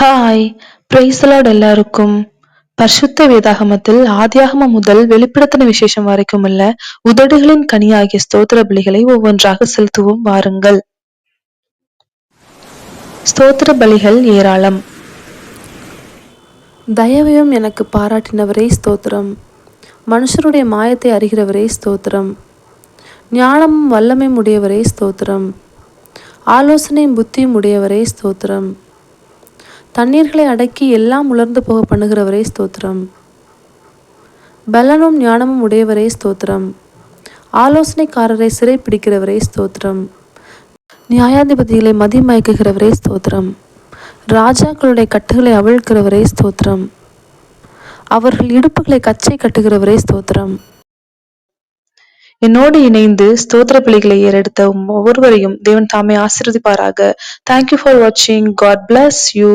Hi, praise the Lord எல்லாருக்கும். பரிசுத்த வேதாகமத்தில் ஆதியாகமம் முதல் வெளிப்படுத்தின விசேஷம் வரைக்கும் உள்ள உதடுகளின் கனியாகிய ஸ்தோத்திர பலிகளை ஒவ்வொன்றாக செலுத்துவோம் வாருங்கள். ஸ்தோத்திர பலிகள் ஏராளம். தயவையும் எனக்கு பாராட்டினவரே ஸ்தோத்திரம். மனுஷருடைய மாயத்தை அறிகிறவரே ஸ்தோத்திரம். ஞானமும் வல்லமையும் உடையவரே ஸ்தோத்திரம். ஆலோசனையும் புத்தியும் உடையவரே ஸ்தோத்திரம். தண்ணீர்களை அடக்கி எல்லாம் உலர்ந்து போக பண்ணுகிறவரே ஸ்தோத்திரம். பலனும் ஞானமும் உடையவரே ஸ்தோத்திரம். ஆலோசனைக்காரரை சிறை பிடிக்கிறவரே ஸ்தோத்திரம். நியாயாதிபதிகளை மதிமயக்குகிறவரே ஸ்தோத்திரம். ராஜாக்களுடைய கட்டுகளை அவிழ்க்கிறவரே ஸ்தோத்திரம். அவர்கள் இடுப்புகளை கச்சை கட்டுகிறவரே ஸ்தோத்திரம். என்னோடு இணைந்து ஸ்தோத்திர பலிகளை ஏறெடுத்த ஒவ்வொருவரையும் தேவன் தாமே ஆசீர்வதிப்பாராக. தேங்க்யூ ஃபார் வாட்சிங். God bless you.